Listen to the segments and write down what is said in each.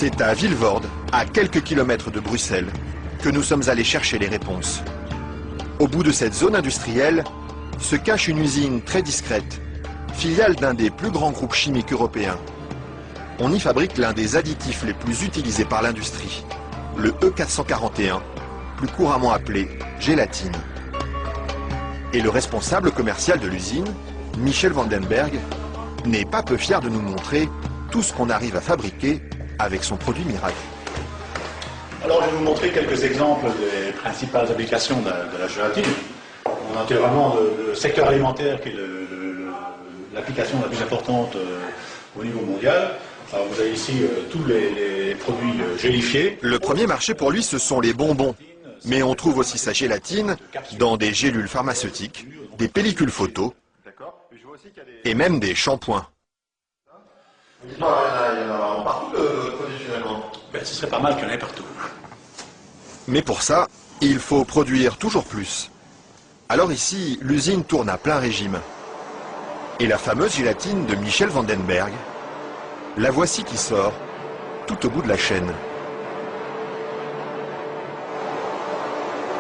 C'est à Vilvoorde, à quelques kilomètres de Bruxelles, que nous sommes allés chercher les réponses. Au bout de cette zone industrielle se cache une usine très discrète, filiale d'un des plus grands groupes chimiques européens. On y fabrique l'un des additifs les plus utilisés par l'industrie, le E441, plus couramment appelé gélatine. Et le responsable commercial de l'usine, Michel Vandenberg, n'est pas peu fier de nous montrer tout ce qu'on arrive à fabriquer avec son produit miracle. Alors, je vais vous montrer quelques exemples des principales applications de la gélatine. On a vraiment le secteur alimentaire qui est l'application la plus importante au niveau mondial. Alors, vous avez ici tous les produits gélifiés. Le premier marché pour lui, ce sont les bonbons. Mais on trouve aussi sa gélatine dans des gélules pharmaceutiques, des pellicules photos et même des shampoings. Il y en a partout de produits finalement. Ben, ce serait pas mal qu'il y en ait partout. Mais pour ça, il faut produire toujours plus. Alors ici, l'usine tourne à plein régime. Et la fameuse gélatine de Michel Vandenberg, la voici qui sort, tout au bout de la chaîne.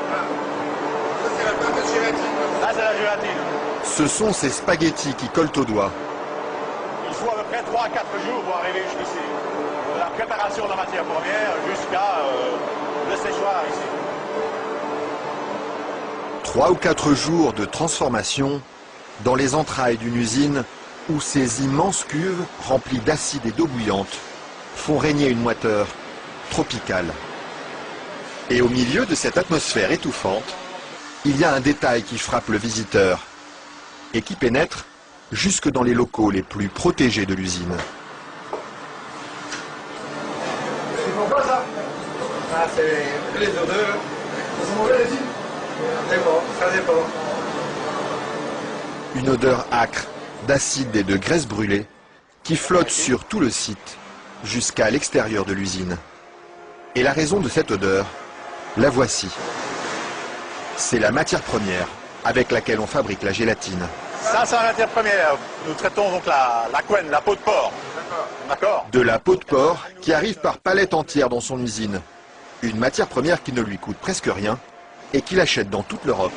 Ça c'est la fameuse gélatine. Là, c'est la gélatine. Ce sont ces spaghettis qui collent aux doigts. Il faut à peu près 3 à 4 jours pour arriver jusqu'ici. De la préparation de la matière première jusqu'à le séchoir ici. 3 ou 4 jours de transformation dans les entrailles d'une usine où ces immenses cuves remplies d'acide et d'eau bouillante font régner une moiteur tropicale. Et au milieu de cette atmosphère étouffante, il y a un détail qui frappe le visiteur et qui pénètre jusque dans les locaux les plus protégés de l'usine. C'est pourquoi ça? Ah, c'est les odeurs. C'est mauvais les îles? Ça dépend, ça dépend. Une odeur âcre, d'acide et de graisse brûlée qui flotte sur tout le site jusqu'à l'extérieur de l'usine. Et la raison de cette odeur, la voici. C'est la matière première avec laquelle on fabrique la gélatine. Ça, c'est la matière première. Nous traitons donc la couenne, la peau de porc. D'accord. De la peau de porc qui arrive par palettes entières dans son usine. Une matière première qui ne lui coûte presque rien et qu'il achète dans toute l'Europe.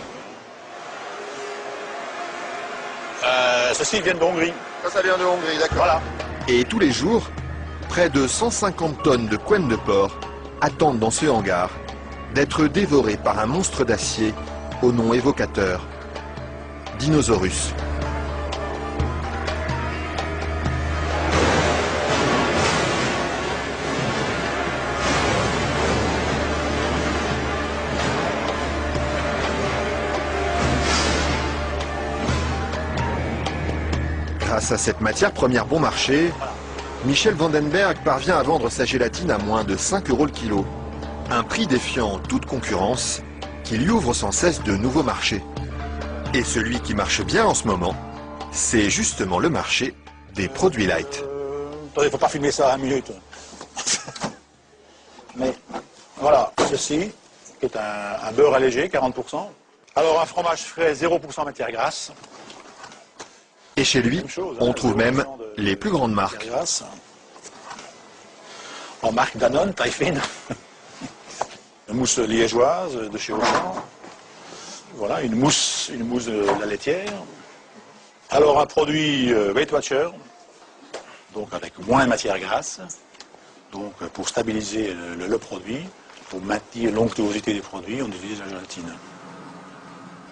Ceci vient de Hongrie. Ça vient de Hongrie, d'accord. Voilà. Et tous les jours, près de 150 tonnes de couenne de porc attendent dans ce hangar d'être dévorées par un monstre d'acier au nom évocateur, Dinosaurus. Grâce à cette matière première bon marché, Michel Vandenberg parvient à vendre sa gélatine à moins de 5 € le kilo. Un prix défiant toute concurrence qui lui ouvre sans cesse de nouveaux marchés. Et celui qui marche bien en ce moment, c'est justement le marché des produits light. Attendez, il ne faut pas filmer ça à 1 minute. Mais voilà, ceci, qui est un beurre allégé, 40%. Alors un fromage frais, 0% matière grasse. Et chez lui, on trouve même les plus grandes marques. En marque Danone, taille fine. Une mousse liégeoise de chez Auchan. Voilà, une mousse de la laitière. Alors un produit Weight Watcher, donc avec moins de matière grasse, donc pour stabiliser le produit, pour maintenir l'onctuosité des produits, on utilise la gélatine.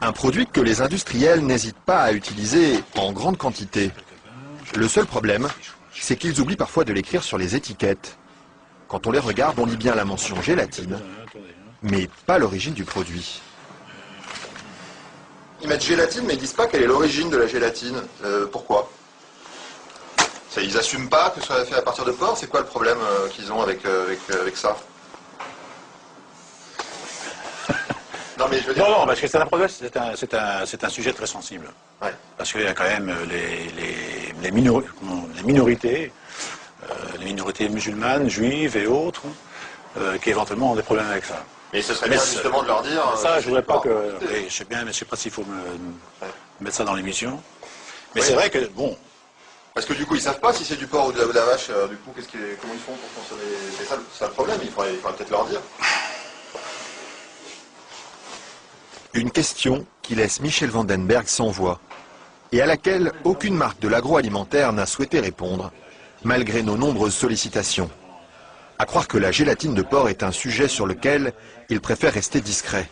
Un produit que les industriels n'hésitent pas à utiliser en grande quantité. Le seul problème, c'est qu'ils oublient parfois de l'écrire sur les étiquettes. Quand on les regarde, on lit bien la mention gélatine, mais pas l'origine du produit. Ils mettent gélatine, mais ils disent pas quelle est l'origine de la gélatine. Pourquoi? Ils assument pas que ce soit fait à partir de porc. C'est quoi le problème qu'ils ont avec ça? Non, mais je veux dire... Non, parce que c'est un produit, c'est un sujet très sensible. Ouais. Parce qu'il y a quand même les minorités, les minorités musulmanes, juives et autres, qui éventuellement ont des problèmes avec ça. Mais ce serait bien justement de leur dire... Ça, je voudrais pas que... Oui, je sais bien, mais je sais pas s'il faut mettre ça dans l'émission. Mais Oui. c'est vrai que, bon... Parce que du coup, ils savent pas si c'est du porc ou de la vache. Du coup, comment ils font pour consommer? C'est ça le problème, il faudrait peut-être leur dire. Une question qui laisse Michel Vandenberg sans voix et à laquelle aucune marque de l'agroalimentaire n'a souhaité répondre, malgré nos nombreuses sollicitations. À croire que la gélatine de porc est un sujet sur lequel il préfère rester discret.